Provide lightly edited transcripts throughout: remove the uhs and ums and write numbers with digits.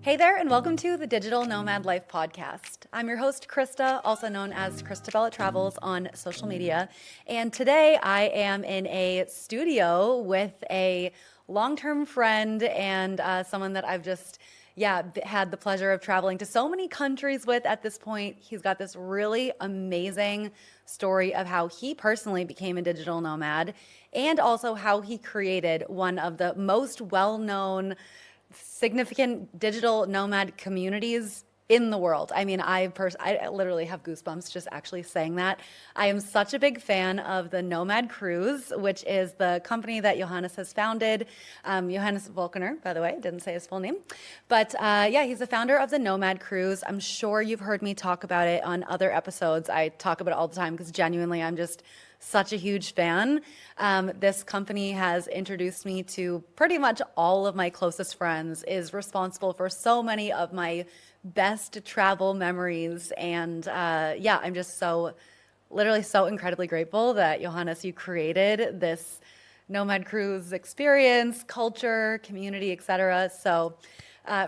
Hey there, and welcome to the Digital Nomad Life podcast. I'm your host, Christa, also known as Christabella Travels on social media. And today I am in a studio with a long-term friend and someone that I've just had the pleasure of traveling to so many countries with at this point. He's got this really amazing story of how he personally became a digital nomad and also how he created one of the most well-known significant digital nomad communities in the world. I mean, I literally have goosebumps just actually saying that. I am such a big fan of the Nomad Cruise, which is the company that Johannes has founded. Johannes Voelkner, by the way, didn't say his full name. But he's the founder of the Nomad Cruise. I'm sure you've heard me talk about it on other episodes. I talk about it all the time because genuinely I'm just such a huge fan. This company has introduced me to pretty much all of my closest friends, is responsible for so many of my best travel memories. And I'm just literally so incredibly grateful that Johannes, you created this Nomad Cruise experience, culture, community, etc. So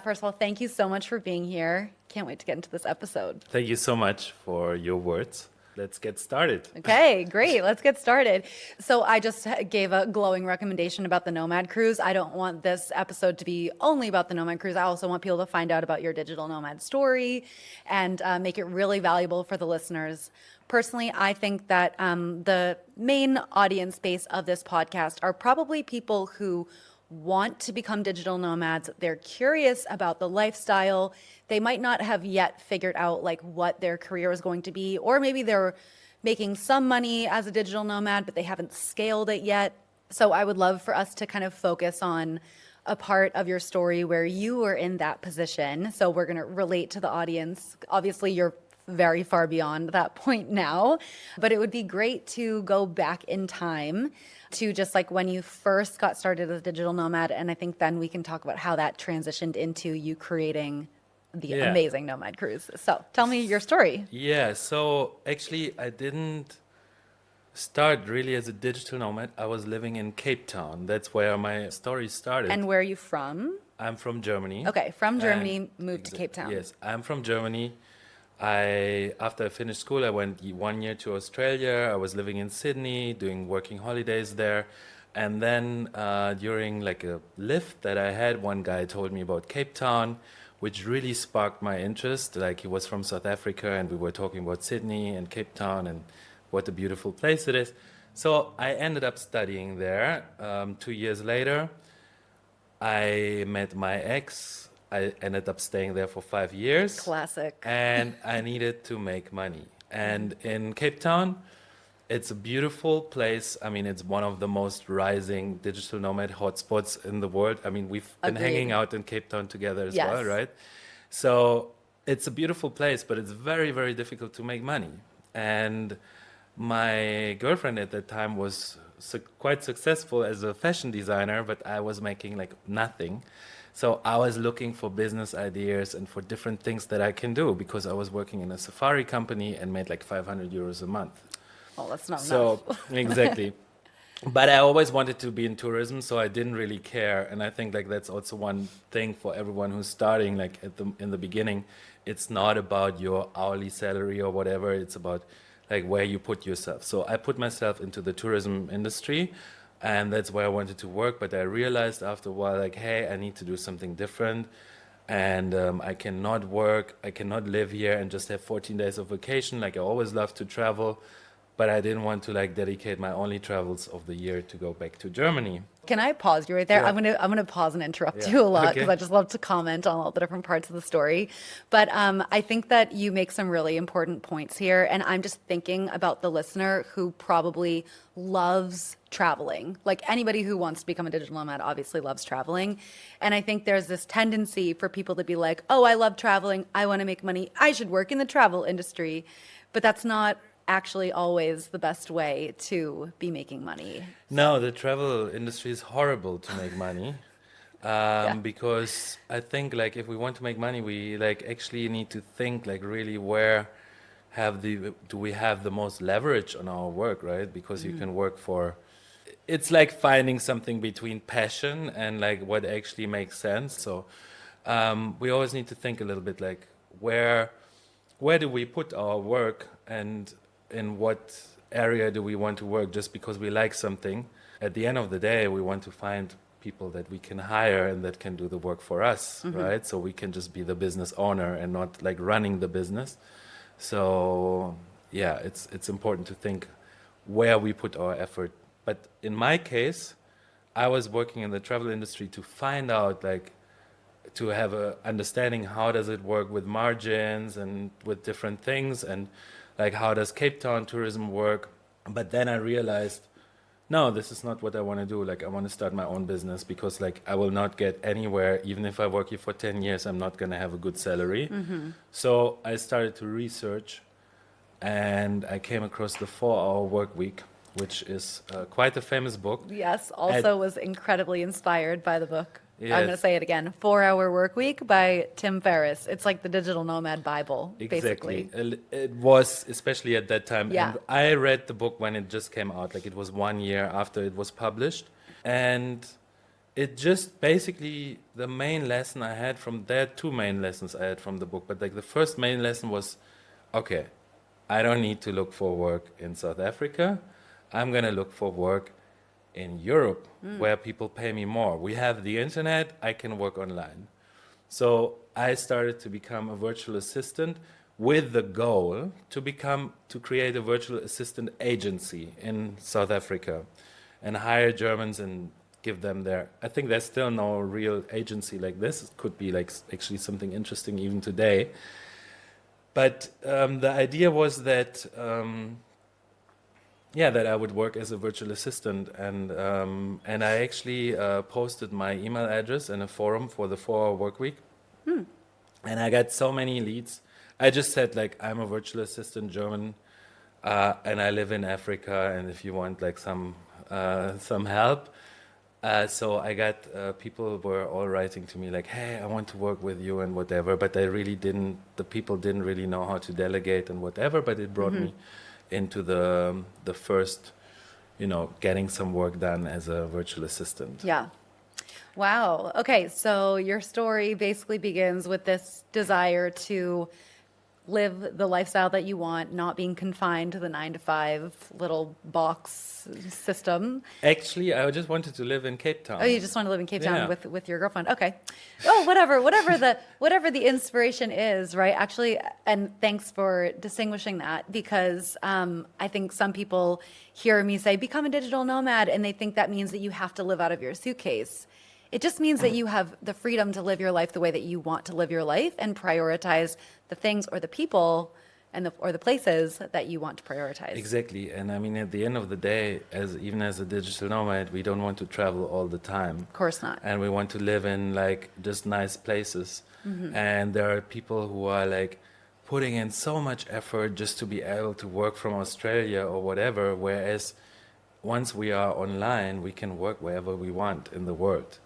first of all, thank you so much for being here. Can't wait to get into this episode. Thank you so much for your words. Let's get started. Okay, great. Let's get started. So I just gave a glowing recommendation about the Nomad Cruise. I don't want this episode to be only about the Nomad Cruise. I also want people to find out about your digital nomad story and make it really valuable for the listeners. Personally, I think that the main audience base of this podcast are probably people who want to become digital nomads. They're curious about the lifestyle. They might not have yet figured out like what their career is going to be, or maybe they're making some money as a digital nomad, but they haven't scaled it yet. So I would love for us to kind of focus on a part of your story where you were in that position. So we're going to relate to the audience. Obviously, you're very far beyond that point now, but it would be great to go back in time to just like when you first got started as a digital nomad. And I think then we can talk about how that transitioned into you creating the amazing Nomad Cruise. So tell me your story. Yeah, so actually I didn't start really as a digital nomad. I was living in Cape Town. That's where my story started. And where are you from? I'm from Germany. Okay, from Germany, moved to Cape Town. Yes, I'm from Germany. After I finished school, I went 1 year to Australia. I was living in Sydney, doing working holidays there. And then during like a lift that I had, one guy told me about Cape Town, which really sparked my interest. Like he was from South Africa and we were talking about Sydney and Cape Town and what a beautiful place it is. So I ended up studying there. 2 years later, I met my ex. I ended up staying there for 5 years. Classic. And I needed to make money. And in Cape Town, it's a beautiful place. I mean, it's one of the most rising digital nomad hotspots in the world. I mean, we've been hanging out in Cape Town together as well, right? So it's a beautiful place, but it's very, very difficult to make money. And my girlfriend at that time was quite successful as a fashion designer, but I was making like nothing. So I was looking for business ideas and for different things that I can do because I was working in a safari company and made like 500 euros a month. Oh, that's not So enough. exactly. But I always wanted to be in tourism, so I didn't really care. And I think like that's also one thing for everyone who's starting like in the beginning. It's not about your hourly salary or whatever. It's about like where you put yourself. So I put myself into the tourism industry. And that's where I wanted to work. But I realized after a while, like, hey, I need to do something different. And I cannot work. I cannot live here and just have 14 days of vacation. Like, I always love to travel. But I didn't want to, like, dedicate my only travels of the year to go back to Germany. Can I pause you right there? Yeah. I'm gonna pause and interrupt you a lot because I just love to comment on all the different parts of the story. But I think that you make some really important points here, and I'm just thinking about the listener who probably loves traveling. Like anybody who wants to become a digital nomad obviously loves traveling, and I think there's this tendency for people to be like, "Oh, I love traveling. I want to make money. I should work in the travel industry," but that's not actually always the best way to be making money. No, the travel industry is horrible to make money. Because I think like if we want to make money, we like actually need to think like really where do we have the most leverage on our work, right? Because you can work for, it's like finding something between passion and like what actually makes sense. So we always need to think a little bit like where do we put our work and in what area do we want to work just because we like something. At the end of the day, we want to find people that we can hire and that can do the work for us, right? So we can just be the business owner and not like running the business. So yeah, it's important to think where we put our effort. But in my case, I was working in the travel industry to find out like to have a understanding how does it work with margins and with different things and like how does Cape Town tourism work. But then I realized no, this is not what I want to do. Like I want to start my own business because like I will not get anywhere even if I work here for 10 years. I'm not going to have a good salary. So I started to research and I came across the 4-hour work week, which is quite a famous book. Yes, also was incredibly inspired by the book. I'm going to Yes. say it again. 4-Hour Work Week by Tim Ferriss. It's like the digital nomad Bible, Exactly. basically. It was, especially at that time. Yeah. And I read the book when it just came out, like it was 1 year after it was published. And it just basically, the main lesson I had from there, two main lessons I had from the book. But like the first main lesson was, okay, I don't need to look for work in South Africa. I'm going to look for work in Europe where people pay me more. We have the internet, I can work online. So I started to become a virtual assistant with the goal to create a virtual assistant agency in South Africa and hire Germans and give them I think there's still no real agency like this. It could be like actually something interesting even today. But the idea was that that I would work as a virtual assistant, and I actually posted my email address in a forum for the 4-hour work week, and I got so many leads. I just said like I'm a virtual assistant German, and I live in Africa, and if you want like some help, so I got people were all writing to me like, hey, I want to work with you and whatever, but the people didn't really know how to delegate and whatever, but it brought me into the first, getting some work done as a virtual assistant. Yeah. Wow. Okay, so your story basically begins with this desire to live the lifestyle that you want, not being confined to the 9 to 5 little box system. Actually, I just wanted to live in Cape Town. Oh, you just want to live in Cape Town Yeah. with your girlfriend. Okay. Oh, whatever the inspiration is, right? Actually, and thanks for distinguishing that because I think some people hear me say become a digital nomad and they think that means that you have to live out of your suitcase. It just means that you have the freedom to live your life the way that you want to live your life and prioritize the things or the people or the places that you want to prioritize. Exactly. And I mean, at the end of the day, even as a digital nomad, we don't want to travel all the time. Of course not. And we want to live in like just nice places. And there are people who are like putting in so much effort just to be able to work from Australia or whatever, whereas once we are online, we can work wherever we want in the world,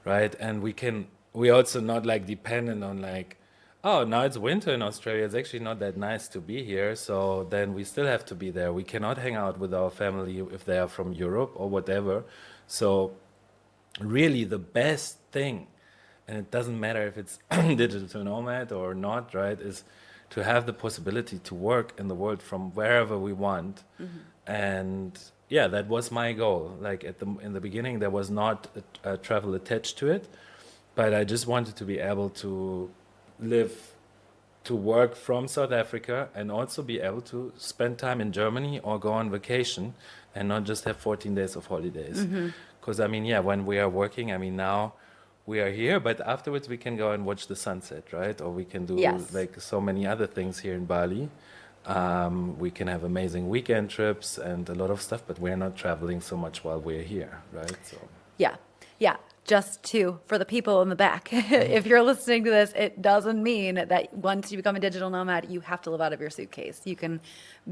right? And we also not like dependent on like, oh, now it's winter in Australia. It's actually not that nice to be here. So then we still have to be there. We cannot hang out with our family if they are from Europe or whatever. So really the best thing, and it doesn't matter if it's digital nomad or not, right, is to have the possibility to work in the world from wherever we want. And yeah, that was my goal. Like in the beginning, there was not a travel attached to it, but I just wanted to be able to work from South Africa and also be able to spend time in Germany or go on vacation and not just have 14 days of holidays. Because I mean, yeah, when we are working, I mean, now we are here, but afterwards we can go and watch the sunset, right? Or we can do like so many other things here in Bali. We can have amazing weekend trips and a lot of stuff, but we're not traveling so much while we're here, right? So Yeah. Just for the people in the back, if you're listening to this, it doesn't mean that once you become a digital nomad, you have to live out of your suitcase. You can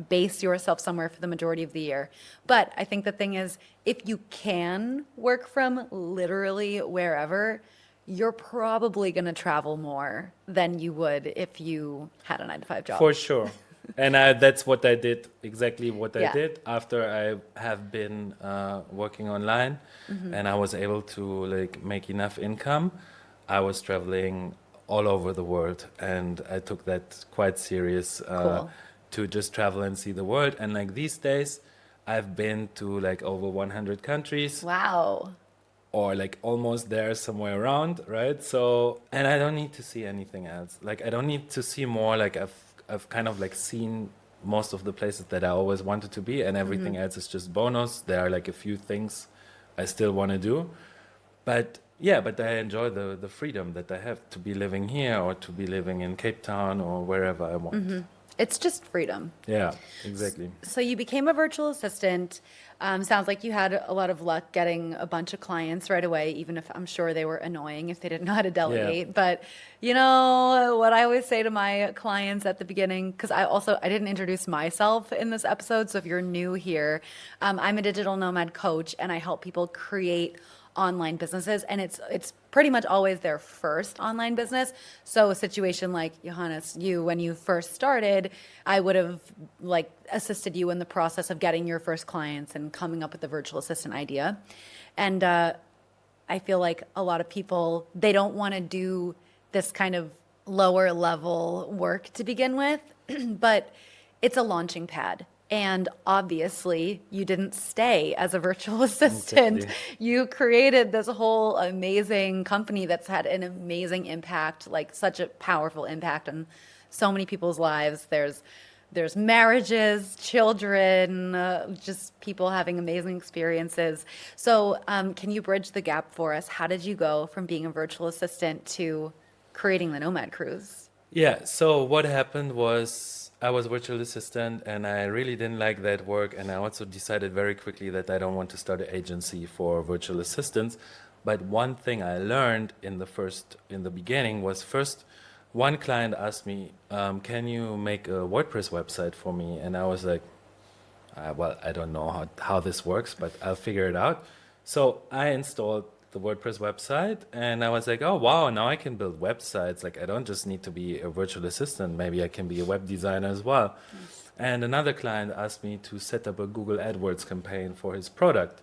base yourself somewhere for the majority of the year. But I think the thing is, if you can work from literally wherever, you're probably going to travel more than you would if you had a 9 to 5 job. for sure. And that's what I did, exactly what I Yeah. did after I have been working online and I was able to like make enough income. I was traveling all over the world, and I took that quite serious Cool. to just travel and see the world. And like these days, I've been to like over 100 countries Wow. or like almost there somewhere around, right? So, and I don't need to see anything else. Like I don't need to see more. Like I've kind of like seen most of the places that I always wanted to be, and everything else is just bonus. There are like a few things I still want to do, but yeah, but I enjoy the freedom that I have to be living here or to be living in Cape Town or wherever I want. It's just freedom. Yeah, exactly. So you became a virtual assistant. Sounds like you had a lot of luck getting a bunch of clients right away, even if I'm sure they were annoying if they didn't know how to delegate. But you know what I always say to my clients at the beginning, because I didn't introduce myself in this episode. So if you're new here, I'm a digital nomad coach and I help people create online businesses, and it's pretty much always their first online business. So a situation like Johannes, when you first started, I would have like assisted you in the process of getting your first clients and coming up with the virtual assistant idea. And I feel like a lot of people, they don't want to do this kind of lower level work to begin with, but it's a launching pad. And obviously, you didn't stay as a virtual assistant. Exactly. You created this whole amazing company that's had an amazing impact, like such a powerful impact on so many people's lives. There's marriages, children, just people having amazing experiences. So, can you bridge the gap for us? How did you go from being a virtual assistant to creating the Nomad Cruise? Yeah, so what happened was I was virtual assistant and I really didn't like that work, and I also decided very quickly that I don't want to start an agency for virtual assistants. But one thing I learned in the beginning was first one client asked me, can you make a WordPress website for me? And I was like, well, I don't know how this works, but I'll figure it out. So I installed the WordPress website and I was like, oh, wow, now I can build websites. Like, I don't just need to be a virtual assistant. Maybe I can be a web designer as well. And another client asked me to set up a Google AdWords campaign for his product.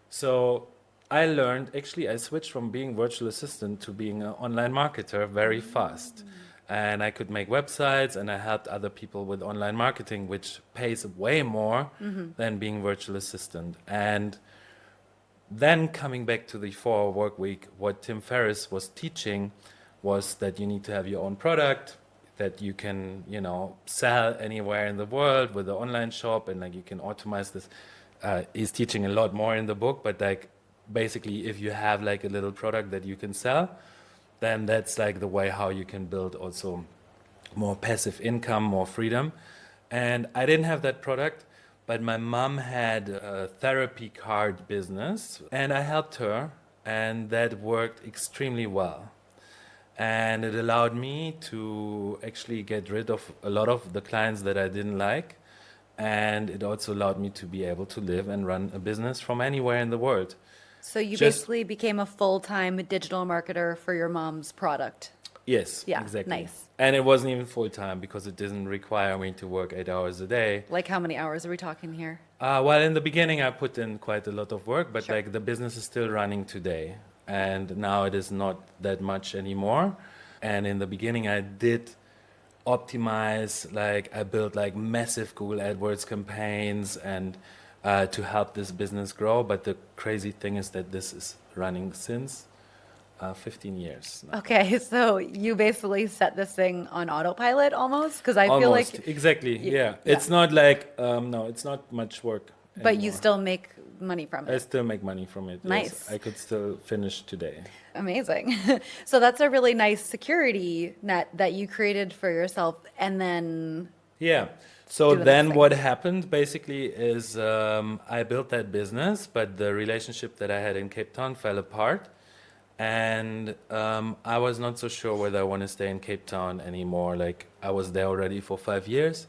So I learned, actually, I switched from being virtual assistant to being an online marketer very fast. And I could make websites and I helped other people with online marketing, which pays way more than being virtual assistant. And then coming back to the 4-hour work week, what Tim Ferriss was teaching was that you need to have your own product that you can, sell anywhere in the world with the online shop, and like you can automate this. He's teaching a lot more in the book, but like basically if you have like a little product that you can sell, then that's like the way how you can build also more passive income, more freedom. And I didn't have that product, but my mom had a therapy card business and I helped her, and that worked extremely well. And it allowed me to actually get rid of a lot of the clients that I didn't like. And it also allowed me to be able to live and run a business from anywhere in the world. So you Just basically became a full-time digital marketer for your mom's product. Yes, Yeah, exactly. nice. And it wasn't even full time because it didn't require me to work 8 hours a day. Like how many hours are we talking here? Well, in the beginning, I put in quite a lot of work, but Sure. like the business is still running today. And now it is not that much anymore. And in the beginning, I did optimize, like I built like massive Google AdWords campaigns and to help this business grow. But the crazy thing is that this is running since 15 years now. Okay, so you basically set this thing on autopilot almost? Because I feel Almost, like, exactly, yeah. yeah. It's not like, no, it's not much work but you anymore. still make money from I it. still make money from it. Nice. Yes. I could still finish today. Amazing. So that's a really nice security net that you created for yourself. And then, Yeah. So Do the then next what thing. happened basically is I built that business, but the relationship that I had in Cape Town fell apart. And I was not so sure whether I want to stay in Cape Town anymore. Like I was there already for 5 years.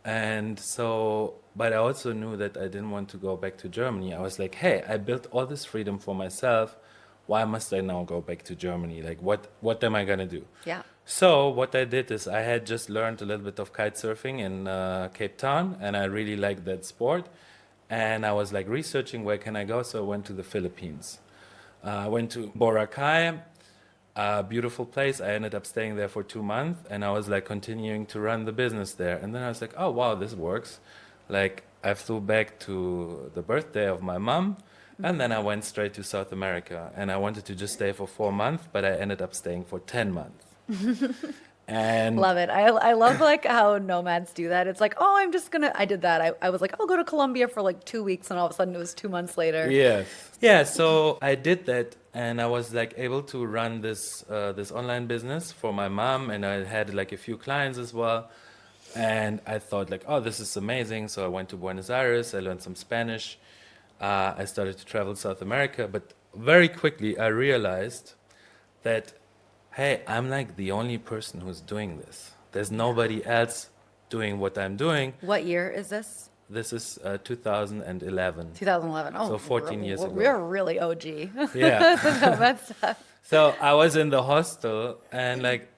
And so, but I also knew that I didn't want to go back to Germany. I was like, hey, I built all this freedom for myself. Why must I now go back to Germany? Like, what am I going to do? yeah. So what I did is I had just learned a little bit of kite surfing in Cape Town, and I really liked that sport. And I was like researching where can I go, so I went to the Philippines. I went to Boracay, a beautiful place. I ended up staying there for 2 months, and I was like continuing to run the business there. And then I was like, oh wow, this works. Like I flew back to the birthday of my mom, and then I went straight to South America. And I wanted to just stay for 4 months, but I ended up staying for 10 months. And Love it. I love like how nomads do that. It's like, oh, I did that. I was like, I'll go to Colombia for like 2 weeks, and all of a sudden it was 2 months later. yes, yeah. So I did that, and I was like able to run this online business for my mom, and I had like a few clients as well. And I thought like, oh, this is amazing. So I went to Buenos Aires. I learned some Spanish. I started to travel South America, but very quickly I realized that, hey, I'm like the only person who's doing this. There's nobody else doing what I'm doing. What year is this? This is 2011. 2011. Oh, So 14 years ago. We're really OG. Yeah. Nomad stuff. So I was in the hostel, and like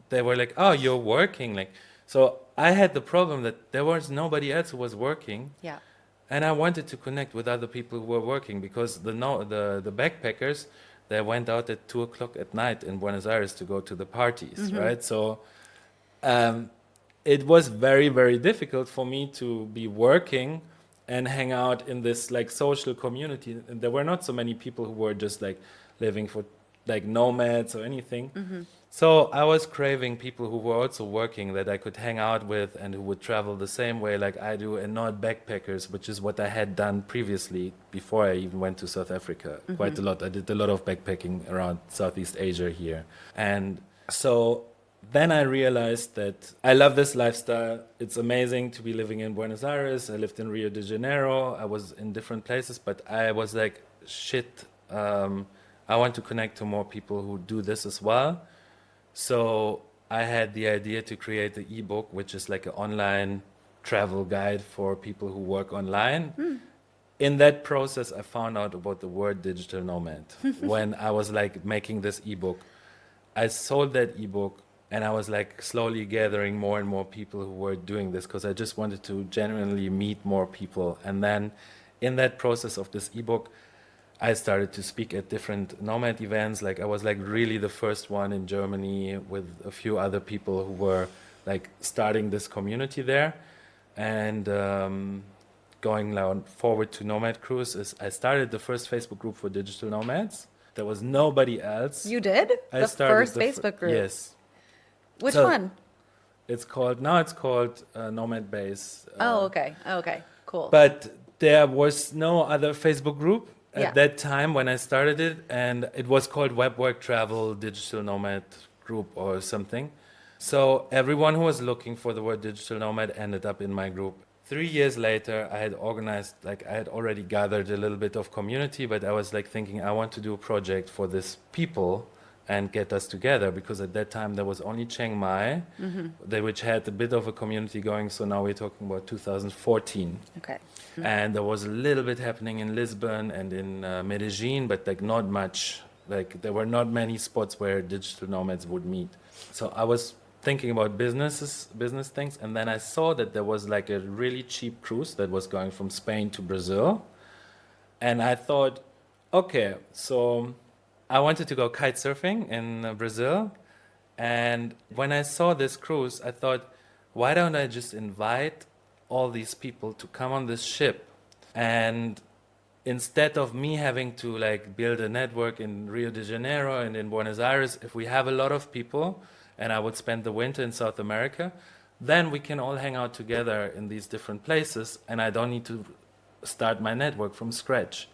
they were like, "Oh, you're working." Like, so I had the problem that there was nobody else who was working, Yeah. and I wanted to connect with other people who were working, because the backpackers, they went out at 2 o'clock at night in Buenos Aires to go to the parties, right? So it was very, very difficult for me to be working and hang out in this like social community. And there were not so many people who were just like living for like nomads or anything. So I was craving people who were also working, that I could hang out with and who would travel the same way like I do, and not backpackers, which is what I had done previously before I even went to South Africa. Quite a lot. I did a lot of backpacking around Southeast Asia here. And so then I realized that I love this lifestyle. It's amazing to be living in Buenos Aires. I lived in Rio de Janeiro. I was in different places, but I was like, shit, I want to connect to more people who do this as well. So I had the idea to create an ebook, which is like an online travel guide for people who work online. In that process, I found out about the word digital nomad. When I was like making this ebook, I sold that ebook, and I was like slowly gathering more and more people who were doing this, because I just wanted to genuinely meet more people. And then in that process of this ebook, I started to speak at different nomad events. Like I was like really the first one in Germany with a few other people who were like starting this community there. And going now forward to Nomad Cruise, is I started the first Facebook group for digital nomads. There was nobody else. You did? The first Facebook group? Yes. Which So one? It's called Nomad Base. Oh, okay. Okay, cool. But there was no other Facebook group at Yeah. that time when I started it, and it was called Web Work Travel Digital Nomad Group or something. So everyone who was looking for the word digital nomad ended up in my group. 3 years later, I had organized, like I had already gathered a little bit of community, but I was like thinking I want to do a project for this people and get us together, because at that time there was only Chiang Mai, which had a bit of a community going. So now we're talking about 2014. Okay. And there was a little bit happening in Lisbon and in Medellin, but like not much. Like there were not many spots where digital nomads would meet. So I was thinking about business things, and then I saw that there was like a really cheap cruise that was going from Spain to Brazil. And I thought, okay, so I wanted to go kite surfing in Brazil. And when I saw this cruise, I thought, why don't I just invite all these people to come on this ship? And instead of me having to like build a network in Rio de Janeiro and in Buenos Aires, if we have a lot of people and I would spend the winter in South America, then we can all hang out together in these different places, and I don't need to start my network from scratch.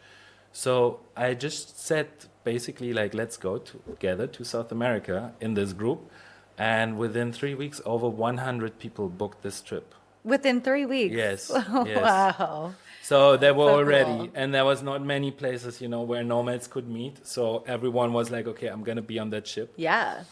So I just said basically like, let's go together to South America in this group. And within 3 weeks, over 100 people booked this trip. Within 3 weeks? Yes, Oh, yes. wow. So there were So already, cool. and there was not many places, where nomads could meet. So everyone was like, okay, I'm going to be on that ship. Yeah.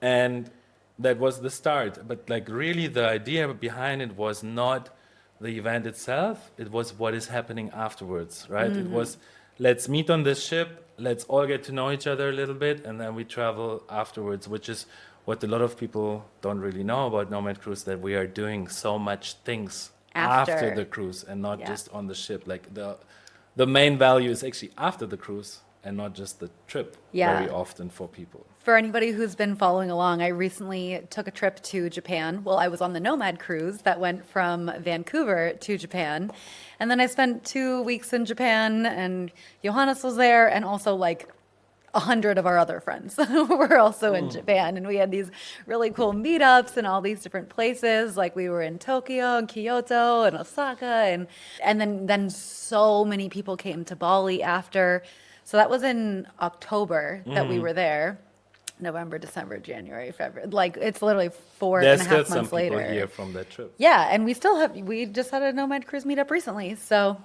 And that was the start. But like really the idea behind it was not the event itself. It was what is happening afterwards, right? It was, let's meet on this ship. Let's all get to know each other a little bit. And then we travel afterwards, which is what a lot of people don't really know about Nomad Cruise, that we are doing so much things after After. the cruise and not Yeah. just on the ship. Like the main value is actually after the cruise. and not just the trip Yeah. very often for people. For anybody who's been following along, I recently took a trip to Japan. Well, I was on the Nomad Cruise that went from Vancouver to Japan. And then I spent 2 weeks in Japan, and Johannes was there, and also like 100 of our other friends were also in Japan. And we had these really cool meetups in all these different places. Like we were in Tokyo and Kyoto and Osaka, and then so many people came to Bali after. So that was in October that we were there. November, December, January, February. Like it's literally four There's and a still half some months people later. here from that trip. Yeah, and we just had a Nomad Cruise meetup recently. So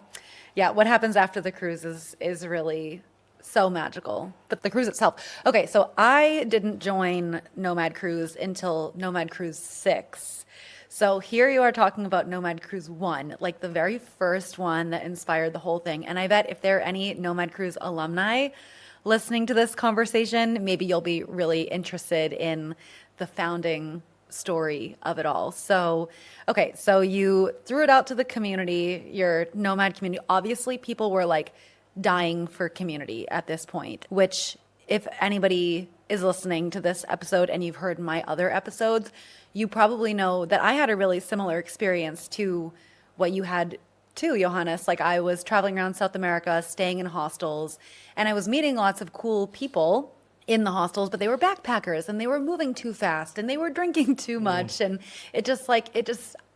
yeah, what happens after the cruise is really so magical. But the cruise itself. Okay, so I didn't join Nomad Cruise until Nomad Cruise 6. So here you are talking about Nomad Cruise 1, like the very first one that inspired the whole thing. And I bet if there are any Nomad Cruise alumni listening to this conversation, maybe you'll be really interested in the founding story of it all. So, okay, so you threw it out to the community, your Nomad community. Obviously, people were like dying for community at this point, which if anybody is listening to this episode and you've heard my other episodes, you probably know that I had a really similar experience to what you had too, Johannes. Like I was traveling around South America, staying in hostels, and I was meeting lots of cool people in the hostels, but they were backpackers and they were moving too fast and they were drinking too much. And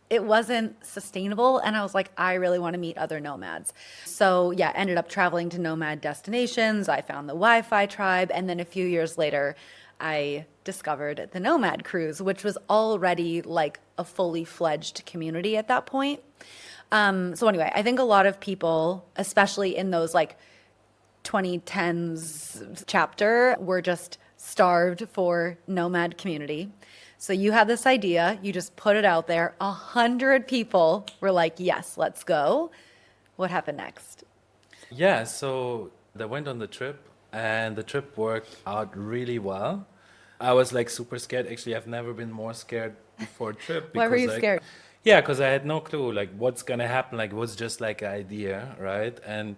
it wasn't sustainable. And I was like, I really want to meet other nomads. So yeah, ended up traveling to nomad destinations. I found the Wi-Fi tribe. And then a few years later, I discovered the Nomad Cruise, which was already like a fully fledged community at that point. So anyway, I think a lot of people, especially in those like 2010s chapter, were just starved for nomad community. So you had this idea, you just put it out there. 100 people were like, yes, let's go. What happened next? Yeah, so they went on the trip and the trip worked out really well. I was like super scared. Actually, I've never been more scared before a trip. Why were you like, scared? Yeah, because I had no clue like what's gonna happen. Like it was just like an idea, right? And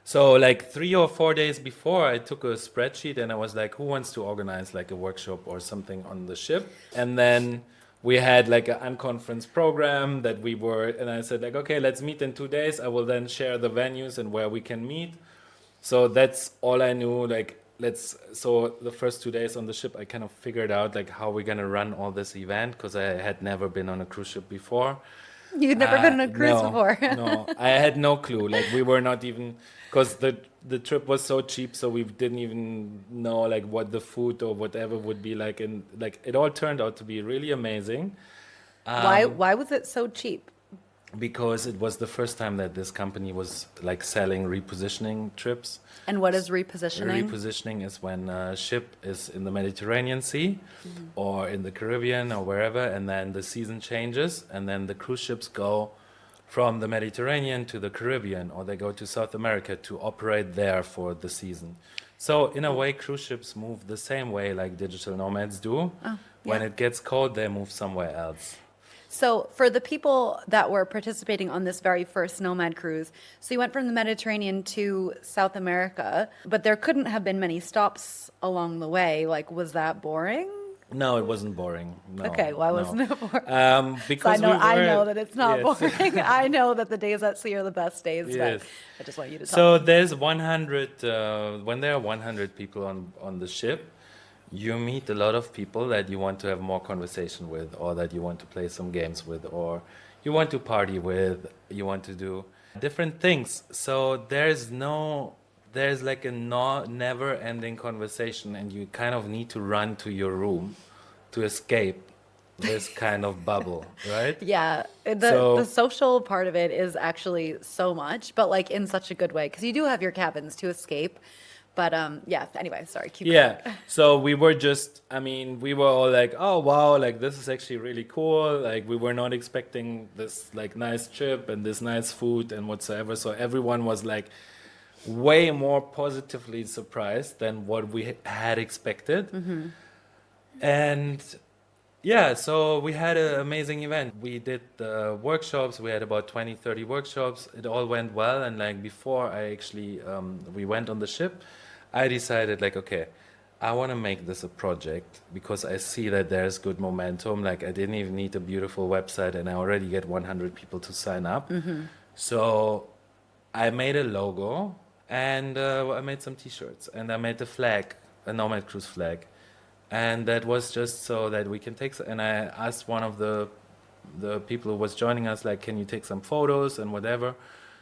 so like 3 or 4 days before, I took a spreadsheet and I was like, who wants to organize like a workshop or something on the ship? And then we had like an unconference program that we were, and I said like, okay, let's meet in 2 days. I will then share the venues and where we can meet. So that's all I knew. Like so the first 2 days on the ship, I kind of figured out like how we're gonna run all this event because I had never been on a cruise ship before. You'd never been on a cruise No, before. no, I had no clue. Like we were not even, because the trip was so cheap, so we didn't even know like what the food or whatever would be like, and like it all turned out to be really amazing. Why was it so cheap? Because it was the first time that this company was like selling repositioning trips. And what is repositioning? Repositioning is when a ship is in the Mediterranean Sea or in the Caribbean or wherever, and then the season changes, and then the cruise ships go from the Mediterranean to the Caribbean, or they go to South America to operate there for the season. So in a way, cruise ships move the same way like digital nomads do. When yeah. it gets cold, they move somewhere else. So for the people that were participating on this very first Nomad Cruise, so you went from the Mediterranean to South America, but there couldn't have been many stops along the way. Like, was that boring? No, it wasn't boring. No, Okay, why no. wasn't it boring? So Because I know that it's not yes. boring. I know that the days at sea are the best days, Yes. but I just want you to tell So me. there's 100, when there are 100 people on the ship, you meet a lot of people that you want to have more conversation with, or that you want to play some games with, or you want to party with, you want to do different things. So there's like a never ending conversation, and you kind of need to run to your room to escape this kind of bubble, right? Yeah, So- the social part of it is actually so much, but like in such a good way, because you do have your cabins to escape. But yeah, anyway, sorry, keep Yeah. going. So we were all like, oh wow, like this is actually really cool. Like we were not expecting this like nice trip and this nice food and whatsoever. So everyone was like way more positively surprised than what we had expected. And yeah, so we had an amazing event. We did the workshops. We had about 20, 30 workshops. It all went well. And like before I actually, we went on the ship, I decided like, okay, I want to make this a project because I see that there's good momentum. Like I didn't even need a beautiful website and I already get 100 people to sign up. So I made a logo and I made some t-shirts and I made the flag, a Nomad Cruise flag. And that was just so that we can take, and I asked one of the people who was joining us, like, can you take some photos and whatever,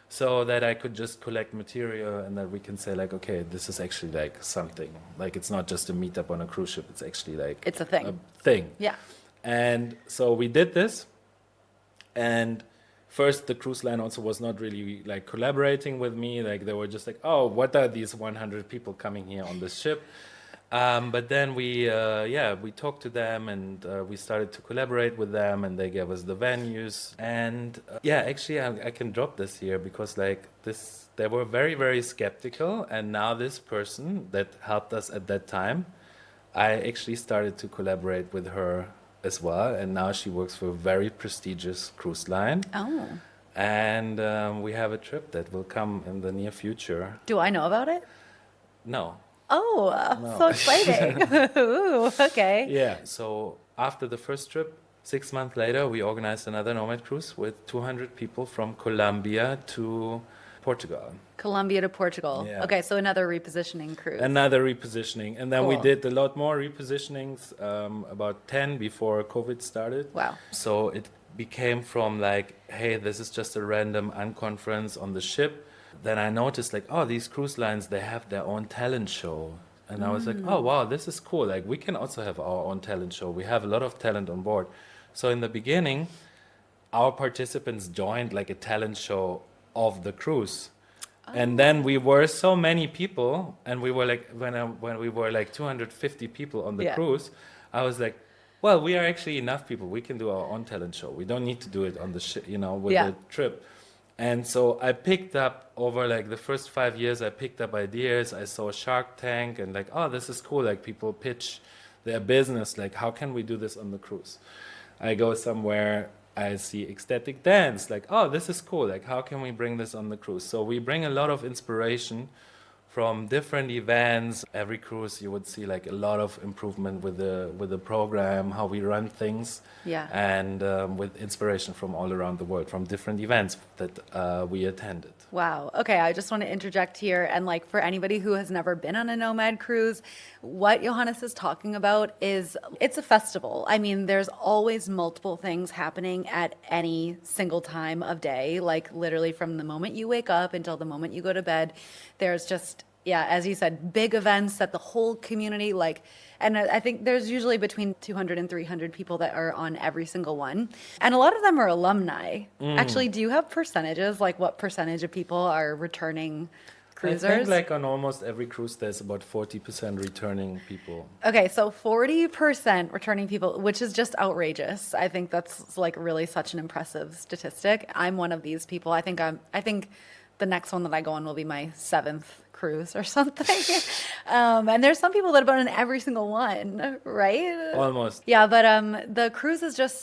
so that I could just collect material and that we can say like, okay, this is actually like something. Like it's not just a meetup on a cruise ship, it's actually like It's a thing. A thing. Yeah. And so we did this, and first the cruise line also was not really like collaborating with me. Like they were just like, oh, what are these 100 people coming here on this ship? But then we talked to them and we started to collaborate with them, and they gave us the venues. And actually, I can drop this here because like this, they were very, very skeptical. And now this person that helped us at that time, I actually started to collaborate with her as well. And now she works for a very prestigious cruise line. Oh. And we have a trip that will come in the near future. Do I know about it? No. Oh, No. so exciting. Ooh, okay. Yeah, so after the first trip, 6 months later, we organized another Nomad Cruise with 200 people from Colombia to Portugal. Colombia to Portugal. Yeah. Okay, so another repositioning cruise. Another repositioning. And then we Cool. did a lot more repositionings, about 10 before COVID started. Wow. So it became from like, hey, this is just a random unconference on the ship. Then I noticed like, oh, these cruise lines, they have their own talent show. And I was like, oh, wow, this is cool. Like we can also have our own talent show. We have a lot of talent on board. So in the beginning, our participants joined like a talent show of the cruise. And then we were so many people, and we were like, when we were like 250 people on the Yeah. cruise, I was like, well, we are actually enough people. We can do our own talent show. We don't need to do it on the with Yeah. the trip. And so I picked up over like the first 5 years, I picked up ideas. I saw Shark Tank and like, oh, this is cool. Like people pitch their business. Like, how can we do this on the cruise? I go somewhere, I see ecstatic dance. Like, oh, this is cool. Like, how can we bring this on the cruise? So we bring a lot of inspiration from different events. Every cruise you would see like a lot of improvement with the program, how we run things. Yeah. And with inspiration from all around the world, from different events that we attended. Wow. Okay, I just want to interject here, and like for anybody who has never been on a Nomad cruise, what Johannes is talking about is it's a festival. I mean, there's always multiple things happening at any single time of day, like literally from the moment you wake up until the moment you go to bed. There's just, yeah, as you said, big events that the whole community like, and I think there's usually between 200 and 300 people that are on every single one. And a lot of them are alumni. Actually, do you have percentages, like what percentage of people are returning cruisers? I think like on almost every cruise, there's about 40% returning people. Okay, so 40% returning people, which is just outrageous. I think that's like really such an impressive statistic. I'm one of these people. I think the next one that I go on will be my 7th cruise or something. And there's some people that have been on every single one, right? Almost. Yeah, but the cruise is just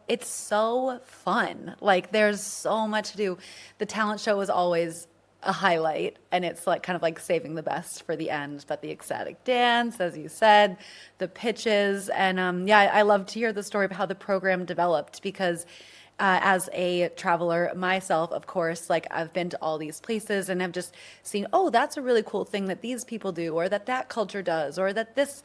it's so fun. Like there's so much to do. The talent show is always a highlight, and it's like kind of like saving the best for the end. But the ecstatic dance, as you said, the pitches, and I love to hear the story of how the program developed, because as a traveler myself, of course, like I've been to all these places and have just seen, oh, that's a really cool thing that these people do, or that culture does, or that this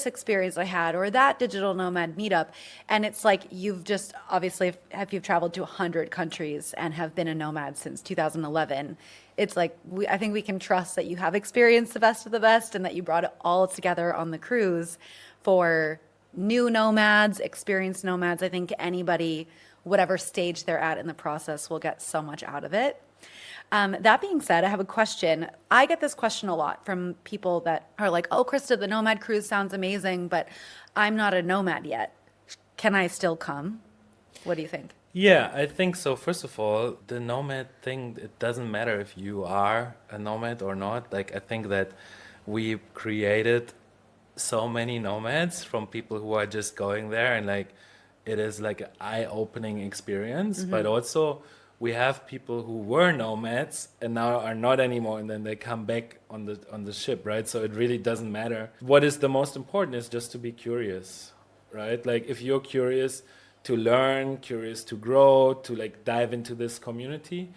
experience I had, or that digital nomad meetup. And it's like you've just obviously, if you've traveled to 100 countries and have been a nomad since 2011, it's like I think we can trust that you have experienced the best of the best, and that you brought it all together on the cruise for new nomads, experienced nomads. I think anybody, whatever stage they're at in the process, will get so much out of it. That being said, I have a question. I get this question a lot from people that are like, oh, Christa, the Nomad Cruise sounds amazing, but I'm not a nomad yet. Can I still come? What do you think? Yeah, I think so. First of all, the nomad thing, it doesn't matter if you are a nomad or not. Like, I think that we created so many nomads from people who are just going there, and like, it is like an eye-opening experience, but also we have people who were nomads and now are not anymore, and then they come back on the ship, right? So it really doesn't matter. What is the most important is just to be curious, right? Like if you're curious to learn, curious to grow, to like dive into this community,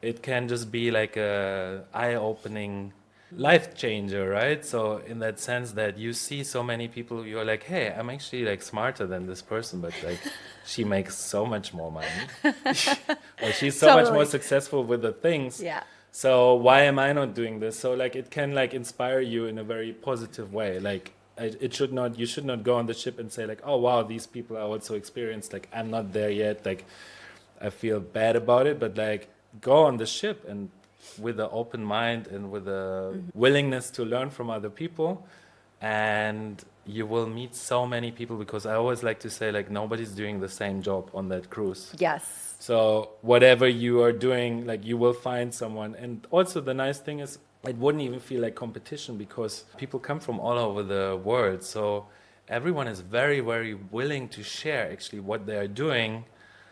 it can just be like a eye-opening life changer, right? So in that sense that you see so many people, you're like, hey, I'm actually like smarter than this person, but like she makes so much more money or she's so much more Totally. successful with the things. Yeah. So why am I not doing this? So like it can like inspire you in a very positive way. Like it should not, you should not go on the ship and say like, oh wow, these people are also experienced, like I'm not there yet, like I feel bad about it, but like go on the ship and with an open mind and with a willingness to learn from other people, and you will meet so many people, because I always like to say like nobody's doing the same job on that cruise. Yes. So whatever you are doing, like you will find someone. And also the nice thing is it wouldn't even feel like competition, because people come from all over the world. So everyone is very, very willing to share actually what they are doing.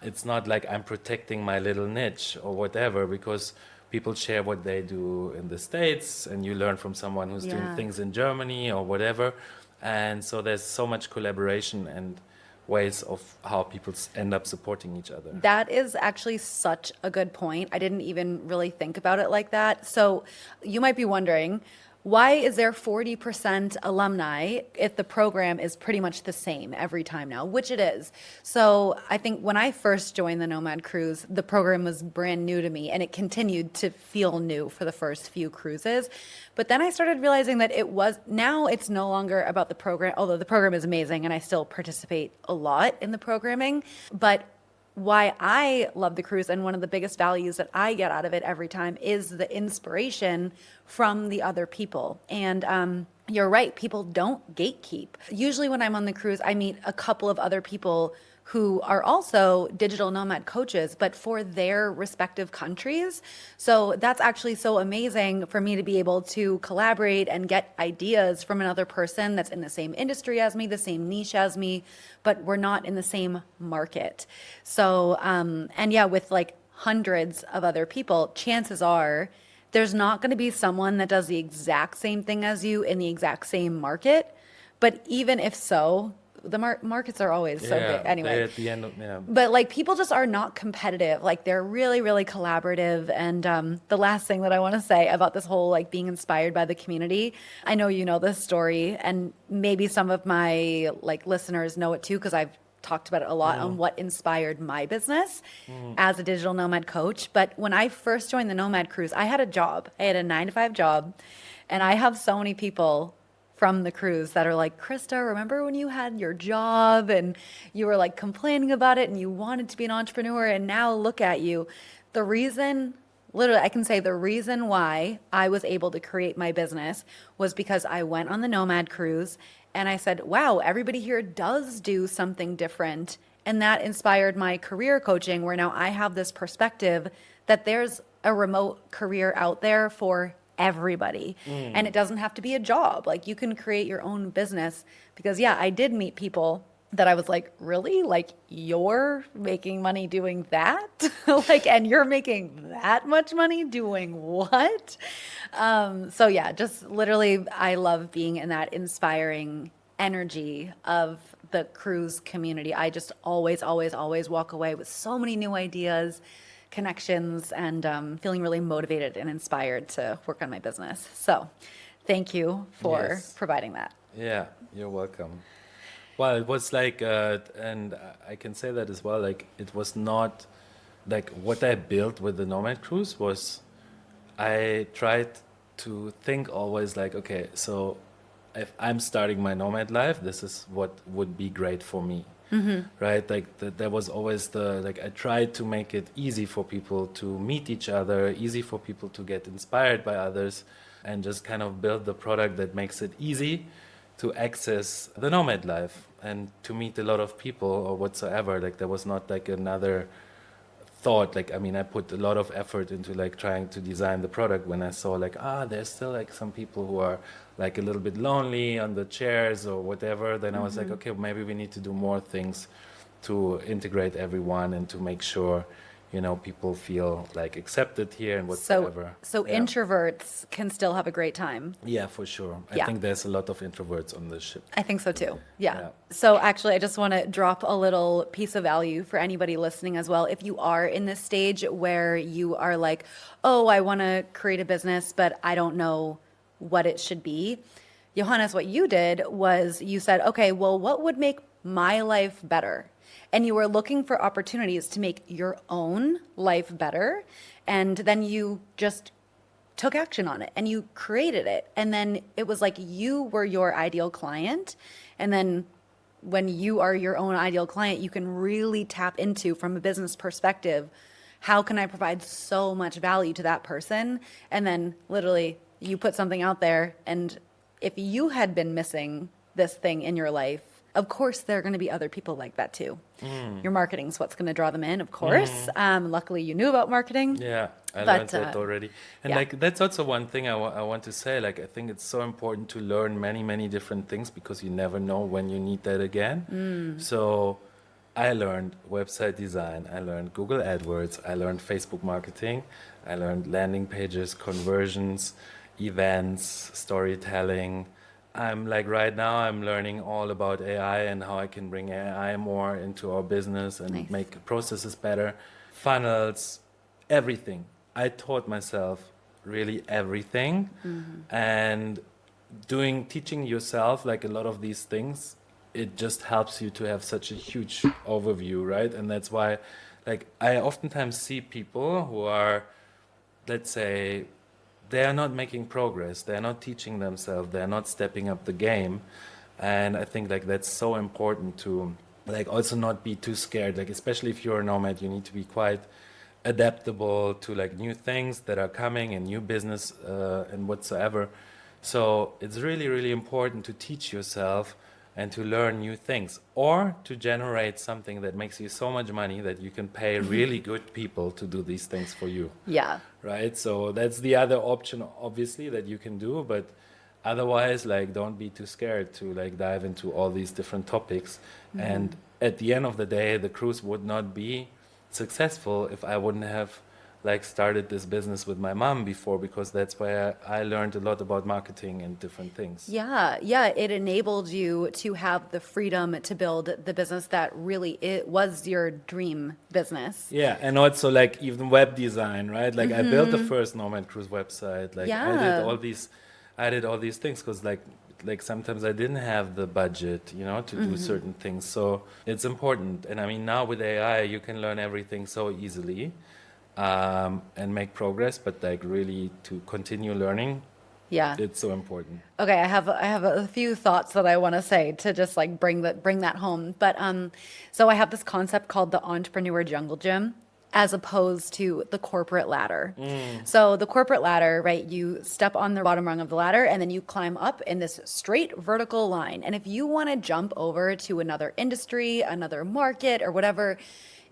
It's not like I'm protecting my little niche or whatever, because people share what they do in the States and you learn from someone who's doing Yeah. things in Germany or whatever. And so there's so much collaboration and ways of how people end up supporting each other. That is actually such a good point. I didn't even really think about it like that. So you might be wondering, why is there 40% alumni if the program is pretty much the same every time now, which it is. So I think when I first joined the Nomad Cruise, the program was brand new to me and it continued to feel new for the first few cruises. But then I started realizing that now it's no longer about the program, although the program is amazing and I still participate a lot in the programming. But why I love the cruise and one of the biggest values that I get out of it every time is the inspiration from the other people. And you're right, people don't gatekeep. Usually when I'm on the cruise, I meet a couple of other people who are also digital nomad coaches, but for their respective countries. So that's actually so amazing for me to be able to collaborate and get ideas from another person that's in the same industry as me, the same niche as me, but we're not in the same market. So, and yeah, with like hundreds of other people, chances are there's not going to be someone that does the exact same thing as you in the exact same market. But even if so, the markets are always so big anyway. At the end of, But like people just are not competitive. Like they're really, really collaborative. And the last thing that I want to say about this whole like being inspired by the community, I know you know this story, and maybe some of my like listeners know it too, because I've talked about it a lot on what inspired my business as a digital nomad coach. But when I first joined the Nomad Cruise, I had a job. I had a 9-to-5 job, and I have so many people from the cruise that are like, Christa, remember when you had your job and you were like complaining about it and you wanted to be an entrepreneur, and now look at you. The reason, literally, I can say the reason why I was able to create my business was because I went on the Nomad Cruise and I said, wow, everybody here does do something different. And that inspired my career coaching, where now I have this perspective that there's a remote career out there for everybody. And it doesn't have to be a job. Like you can create your own business, because yeah, I did meet people that I was like, really? Like you're making money doing that? Like, and you're making that much money doing what? So yeah, just literally, I love being in that inspiring energy of the cruise community. I just always, always, always walk away with so many new ideas, connections, and feeling really motivated and inspired to work on my business. So thank you for Yes. providing that. Yeah, you're welcome. Well, it was like, and I can say that as well, like it was not, like what I built with the Nomad Cruise was, I tried to think always like, okay, so if I'm starting my nomad life, this is what would be great for me. Right? Like there was always like I tried to make it easy for people to meet each other, easy for people to get inspired by others, and just kind of build the product that makes it easy to access the nomad life and to meet a lot of people or whatsoever. Like there was not like another thought. Like, I mean, I put a lot of effort into like trying to design the product when I saw like, there's still like some people who are like a little bit lonely on the chairs or whatever. Then I was like, okay, maybe we need to do more things to integrate everyone and to make sure, people feel like accepted here and So, whatsoever. so Yeah. introverts can still have a great time. Yeah, for sure. I Yeah. think there's a lot of introverts on this ship. I think so too. Yeah. Yeah. So actually, I just want to drop a little piece of value for anybody listening as well. If you are in this stage where you are like, oh, I want to create a business, but I don't know what it should be. Johannes, what you did was you said, okay, well, what would make my life better? And you were looking for opportunities to make your own life better. And then you just took action on it and you created it. And then it was like you were your ideal client. And then when you are your own ideal client, you can really tap into, from a business perspective, how can I provide so much value to that person? And then literally you put something out there. And if you had been missing this thing in your life, of course, there are going to be other people like that too. Your marketing is what's going to draw them in, of course. Luckily, you knew about marketing. Yeah, I But, learned that already. And yeah. like that's also one thing I want to say. Like I think it's so important to learn many, many different things because you never know when you need that again. So I learned website design, I learned Google AdWords, I learned Facebook marketing, I learned landing pages, conversions, events, storytelling. I'm like right now I'm learning all about AI and how I can bring AI more into our business and Nice. make processes better, funnels, everything. I taught myself really everything, and teaching yourself like a lot of these things, it just helps you to have such a huge overview, right? And that's why like I oftentimes see people who are, let's say, they are not making progress, they are not teaching themselves, they are not stepping up the game. And I think like that's so important to like also not be too scared, like especially if you're a nomad, you need to be quite adaptable to like new things that are coming and new business and whatsoever. So it's really, really important to teach yourself and to learn new things or to generate something that makes you so much money that you can pay really good people to do these things for you. Yeah. Right? So that's the other option, obviously, that you can do. But otherwise, like, don't be too scared to like dive into all these different topics. And at the end of the day, the cruise would not be successful if I wouldn't have like started this business with my mom before, because that's where I learned a lot about marketing and different things. Yeah, yeah, it enabled you to have the freedom to build the business that really it was your dream business. Yeah, and also like even web design, right? Like I built the first Nomad Cruise website. Like Yeah. I did all these things because like sometimes I didn't have the budget, to do certain things. So it's important. And I mean now with AI, you can learn everything so easily and make progress. But like really to continue learning, Yeah. it's so important. Okay, I have a few thoughts that I want to say to just like bring that home. But so I have this concept called the entrepreneur jungle gym, as opposed to the corporate ladder. So the corporate ladder, right? You step on the bottom rung of the ladder and then you climb up in this straight vertical line. And if you want to jump over to another industry, another market, or whatever,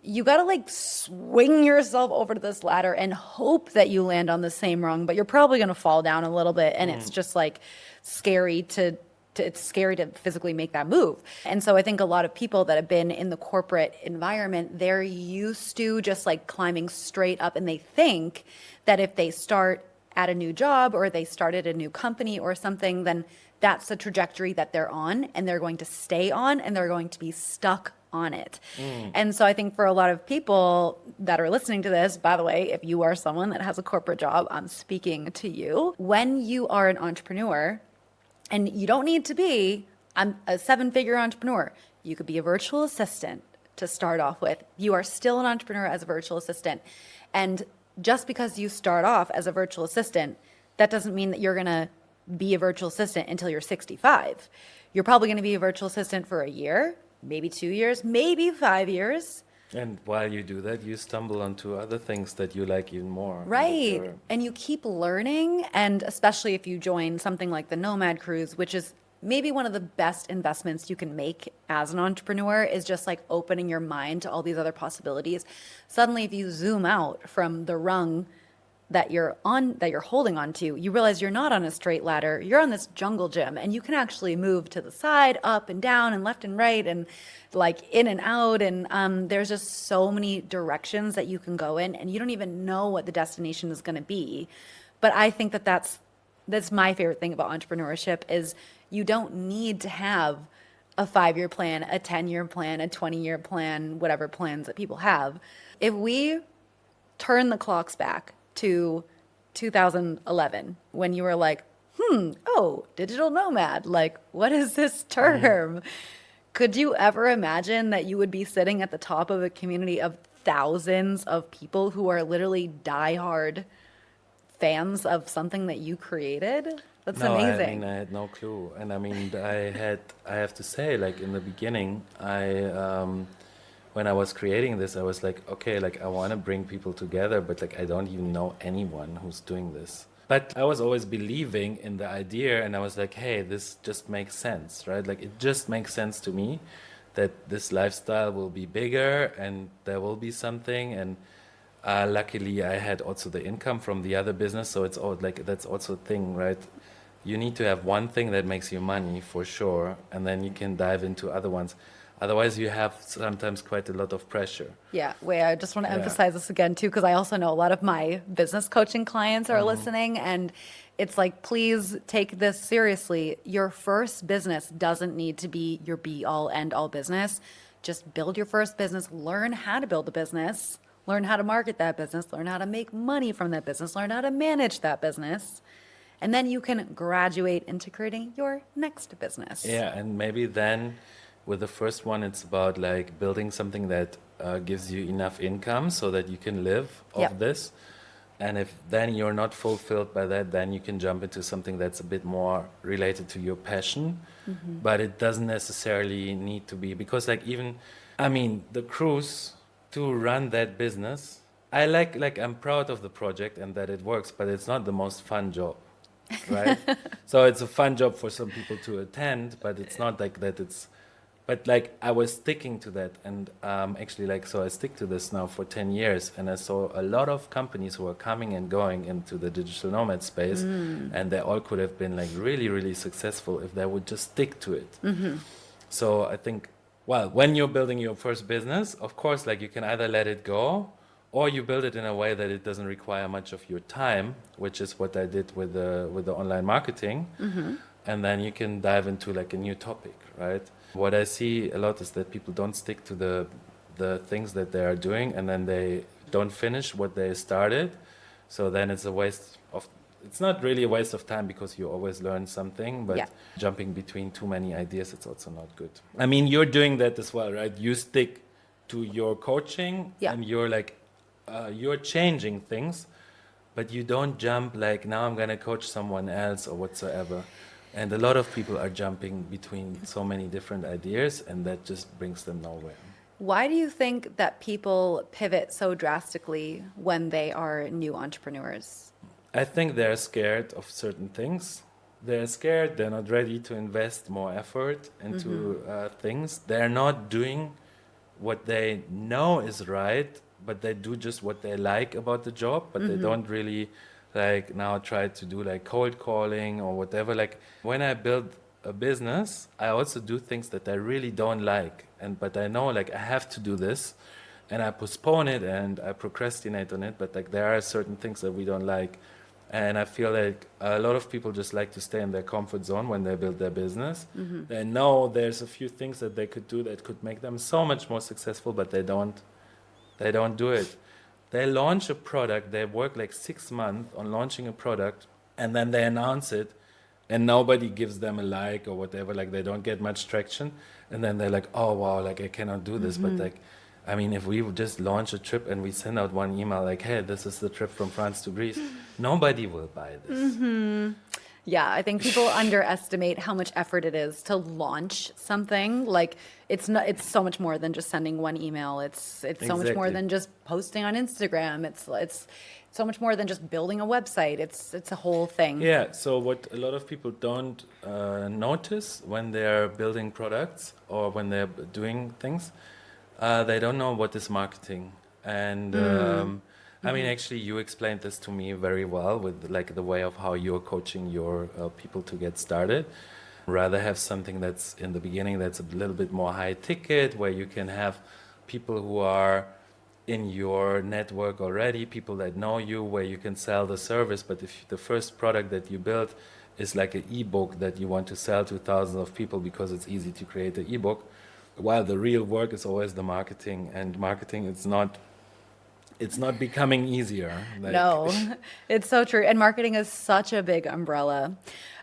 you got to like swing yourself over to this ladder and hope that you land on the same rung, but you're probably going to fall down a little bit. And it's just like scary it's scary to physically make that move. And so I think a lot of people that have been in the corporate environment, they're used to just like climbing straight up, and they think that if they start at a new job or they start at a new company or something, then that's the trajectory that they're on and they're going to stay on and they're going to be stuck on it. And so I think for a lot of people that are listening to this, by the way, if you are someone that has a corporate job, I'm speaking to you. When you are an entrepreneur, and you don't need to be a 7-figure entrepreneur, you could be a virtual assistant to start off with. You are still an entrepreneur as a virtual assistant. And just because you start off as a virtual assistant, that doesn't mean that you're going to be a virtual assistant until you're 65. You're probably going to be a virtual assistant for a year, maybe 2 years, maybe 5 years. And while you do that, you stumble onto other things that you like even more. Right. And you keep learning. And especially if you join something like the Nomad Cruise, which is maybe one of the best investments you can make as an entrepreneur, is just like opening your mind to all these other possibilities. Suddenly, if you zoom out from the that you're holding on to, you realize you're not on a straight ladder. You're on this jungle gym, and you can actually move to the side, up and down, and left and right, and like in and out. And there's just so many directions that you can go in, and you don't even know what the destination is going to be. But I think that that's my favorite thing about entrepreneurship is you don't need to have a 5-year plan, a 10-year plan, a 20-year plan, whatever plans that people have. If we turn the clocks back to 2011, when you were like, oh, digital nomad, like, what is this term? Could you ever imagine that you would be sitting at the top of a community of thousands of people who are literally diehard fans of something that you created? That's No, amazing. I mean, I had no clue. And I mean, I have to say, like, in the beginning, when I was creating this, I was like, okay, like, I want to bring people together, but like, I don't even know anyone who's doing this. But I was always believing in the idea, and I was like, hey, this just makes sense, right? Like, it just makes sense to me that this lifestyle will be bigger and there will be something. And luckily, I had also the income from the other business, so it's all like that's also a thing, right? You need to have one thing that makes you money for sure, and then you can dive into other ones. Otherwise, you have sometimes quite a lot of pressure. Yeah, wait, I just want to Yeah. emphasize this again too, because I also know a lot of my business coaching clients are listening, and it's like, please take this seriously. Your first business doesn't need to be your be all end all business. Just build your first business, learn how to build a business, learn how to market that business, learn how to make money from that business, learn how to manage that business. And then you can graduate into creating your next business. Yeah, and maybe then with the first one, it's about like building something that gives you enough income so that you can live Yep. off this. And if then you're not fulfilled by that, then you can jump into something that's a bit more related to your passion. But it doesn't necessarily need to be, because like even, I mean, the cruise, to run that business, like I'm proud of the project and that it works, but it's not the most fun job, right? So it's a fun job for some people to attend, but it's not like that. But like I was sticking to that, and actually like so I stick to this now for 10 years, and I saw a lot of companies who are coming and going into the digital nomad space, and they all could have been like really, really successful if they would just stick to it. So I think, well, when you're building your first business, of course, like you can either let it go, or you build it in a way that it doesn't require much of your time, which is what I did with the online marketing. And then you can dive into like a new topic, right? What I see a lot is that people don't stick to the things that they are doing, and then they don't finish what they started. So then it's a waste of, it's not really a waste of time because you always learn something, but Yeah. jumping between too many ideas, it's also not good. I mean, you're doing that as well, right? You stick to your coaching, Yeah. and you're like, you're changing things, but you don't jump like, now I'm going to coach someone else or whatsoever. And a lot of people are jumping between so many different ideas, and that just brings them nowhere. Why do you think that people pivot so drastically when they are new entrepreneurs? I think they're scared of certain things. They're scared, they're not ready to invest more effort into things. They're not doing what they know is right, but they do just what they like about the job, but they don't really like now try to do like cold calling or whatever. Like when I build a business, I also do things that I really don't like, but I know like I have to do this, and I postpone it and I procrastinate on it. But like there are certain things that we don't like, and I feel like a lot of people just like to stay in their comfort zone when they build their business. They know there's a few things that they could do that could make them so much more successful, but they don't do it. They launch a product, they work like 6 months on launching a product, and then they announce it, and nobody gives them a like or whatever, like they don't get much traction. And then they're like, oh wow, like I cannot do this. But like, I mean, if we would just launch a trip and we send out one email like, hey, this is the trip from France to Greece, nobody will buy this. Yeah, I think people underestimate how much effort it is to launch something. Like it's so much more than just sending one email. It's so much more Exactly. than just posting on Instagram. It's so much more than just building a website. It's a whole thing. Yeah, so what a lot of people don't notice when they're building products or when they're doing things, they don't know what is marketing. And I mean, actually, you explained this to me very well with like the way of how you're coaching your people to get started. Rather have something that's in the beginning that's a little bit more high ticket, where you can have people who are in your network already, people that know you, where you can sell the service. But if the first product that you build is like an ebook that you want to sell to thousands of people because it's easy to create an ebook, while the real work is always the marketing, and marketing it's not becoming easier. Like, No, it's so true. And marketing is such a big umbrella.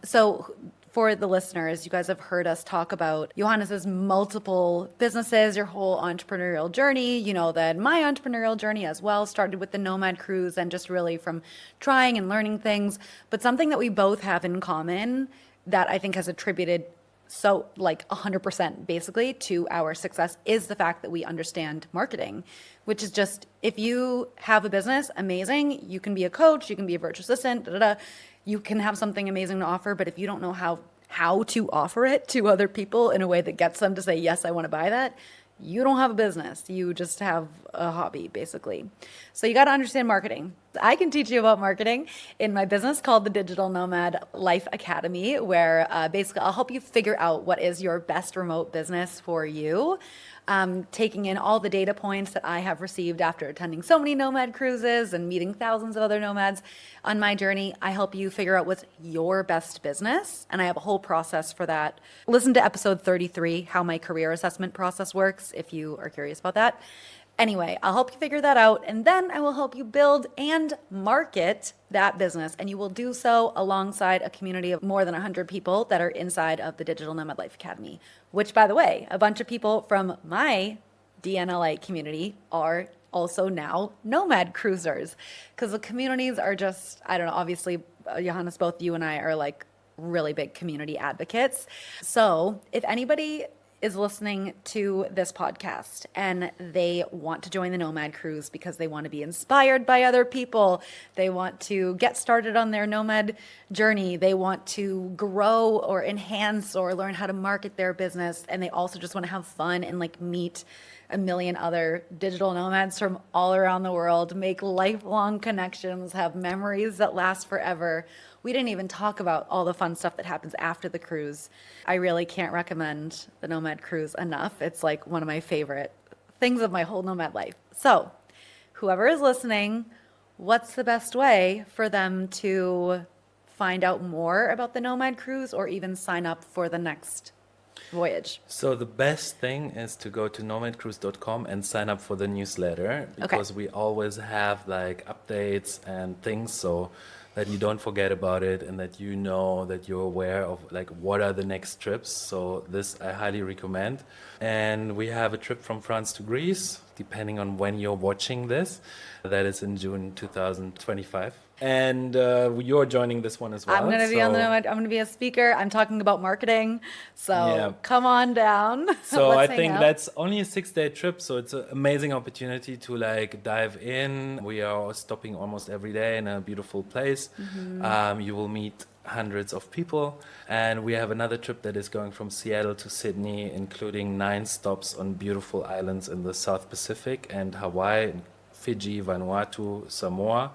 So, for the listeners, you guys have heard us talk about Johannes's multiple businesses, your whole entrepreneurial journey. You know that my entrepreneurial journey as well started with the Nomad Cruise and just really from trying and learning things. But something that we both have in common that I think has attributed so like 100% basically to our success is the fact that we understand marketing, which is just, if you have a business, amazing. You can be a coach, you can be a virtual assistant, you can have something amazing to offer, but if you don't know how to offer it to other people in a way that gets them to say, yes, I want to buy that, you don't have a business. You just have a hobby, basically. So you got to understand marketing. I can teach you about marketing in my business called the Digital Nomad Life Academy, where basically I'll help you figure out what is your best remote business for you. Taking in all the data points that I have received after attending so many nomad cruises and meeting thousands of other nomads on my journey, I help you figure out what's your best business. And I have a whole process for that. Listen to episode 33, how my career assessment process works, if you are curious about that. Anyway, I'll help you figure that out, and then I will help you build and market that business. And you will do so alongside a community of more than 100 people that are inside of the Digital Nomad Life Academy, which, by the way, a bunch of people from my DNLA community are also now nomad cruisers, because the communities are just, I don't know, obviously, Johannes, both you and I are like really big community advocates. So if anybody is listening to this podcast and they want to join the Nomad Cruise because they want to be inspired by other people, they want to get started on their nomad journey, they want to grow or enhance or learn how to market their business, and they also just want to have fun and like meet a million other digital nomads from all around the world, make lifelong connections, have memories that last forever. We didn't even talk about all the fun stuff that happens after the cruise. I really can't recommend the Nomad Cruise enough. It's like one of my favorite things of my whole nomad life. So, whoever is listening, what's the best way for them to find out more about the Nomad Cruise or even sign up for the next voyage? so the best thing is to go to nomadcruise.com and sign up for the newsletter, because we always have like updates and things, so that you don't forget about it and that you know that you're aware of like what are the next trips. So this I highly recommend. And we have a trip from France to Greece, depending on when you're watching this. That is in June 2025. And you're joining this one as well. I'm going to be on the Nomad. I'm going to be a speaker. I'm talking about marketing. So come on down. So Let's I hang think out. that's only a 6-day trip, so it's an amazing opportunity to like dive in. We are stopping almost every day in a beautiful place. You will meet hundreds of people, and we have another trip that is going from Seattle to Sydney, including 9 stops on beautiful islands in the South Pacific and Hawaii, Fiji, Vanuatu, Samoa.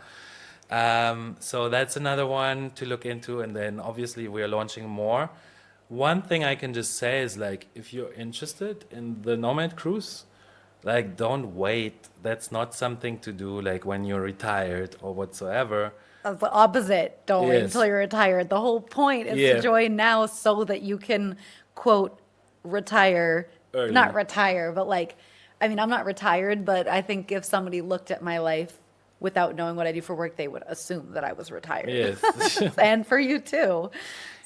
So that's another one to look into, and then obviously we are launching more. One thing I can just say is like, if you're interested in the Nomad Cruise, like don't wait. That's not something to do like when you're retired or whatsoever. That's the opposite. Don't wait Yes. until you're retired. The whole point is to join now so that you can, quote, retire. Early. Not retire, but like, I mean, I'm not retired, but I think if somebody looked at my life without knowing what I do for work, they would assume that I was retired. Yes. And for you too.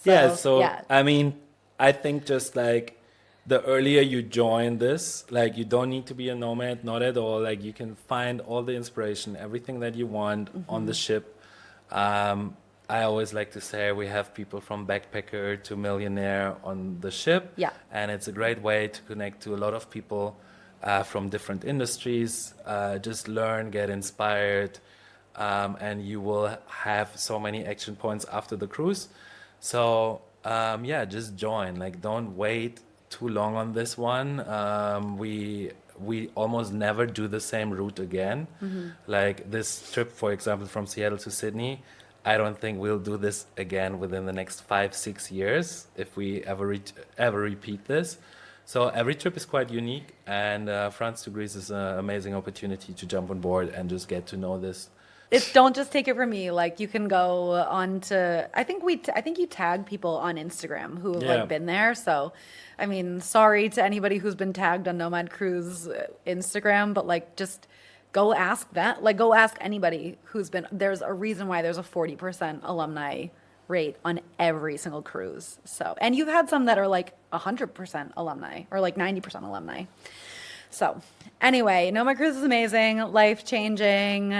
So I mean, I think just like the earlier you join this, like you don't need to be a nomad, not at all. Like you can find all the inspiration, everything that you want on the ship. I always like to say we have people from backpacker to millionaire on the ship. Yeah. And it's a great way to connect to a lot of people from different industries. Just learn, get inspired, and you will have so many action points after the cruise. So just join. Like, don't wait too long on this one. we almost never do the same route again. Like this trip, for example, from Seattle to Sydney, I don't think we'll do this again within the next 5-6 years if we ever repeat this. So every trip is quite unique, and France to Greece is an amazing opportunity to jump on board and just get to know this. Don't just take it from me. Like you can go on to, I think you tag people on Instagram who have Yeah. like been there. So, I mean, sorry to anybody who's been tagged on Nomad Cruise Instagram, but like just go ask that. Like go ask anybody who's been. There's a reason why there's a 40% alumni rate on every single cruise. So, and you've had some that are like 100% alumni or like 90% alumni. So anyway, Nomad Cruise is amazing, life-changing.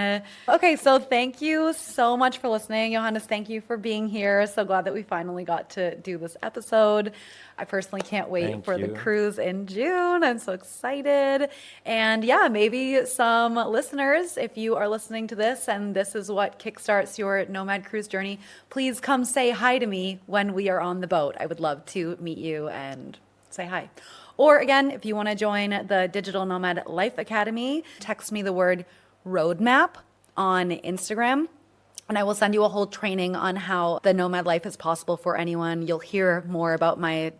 Okay, so thank you so much for listening. Johannes, thank you for being here. So glad that we finally got to do this episode. I personally can't wait Thank for the you. cruise in June. I'm so excited. And yeah, maybe some listeners, if you are listening to this and this is what kickstarts your Nomad Cruise journey, please come say hi to me when we are on the boat. I would love to meet you and say hi. Or again, if you want to join the Digital Nomad Life Academy, text me the word roadmap on Instagram, and I will send you a whole training on how the nomad life is possible for anyone. You'll hear more about I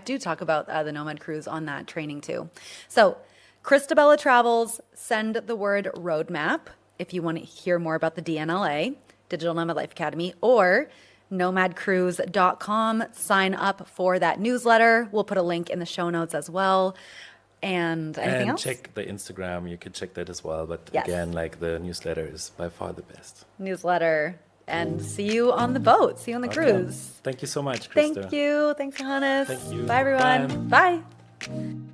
do talk about the Nomad Cruise on that training too. So Christabella Travels, send the word roadmap if you want to hear more about the DNLA, Digital Nomad Life Academy, or nomadcruise.com. Sign up for that newsletter. We'll put a link in the show notes as well. And anything else? Check the Instagram. You can check that as well. But Yes. again, like the newsletter is by far the best. Newsletter. And see you on the boat. See you on the cruise. Thank you so much, Christa. Thank you. Thanks, Johannes. Thank you. Bye, everyone. Bye.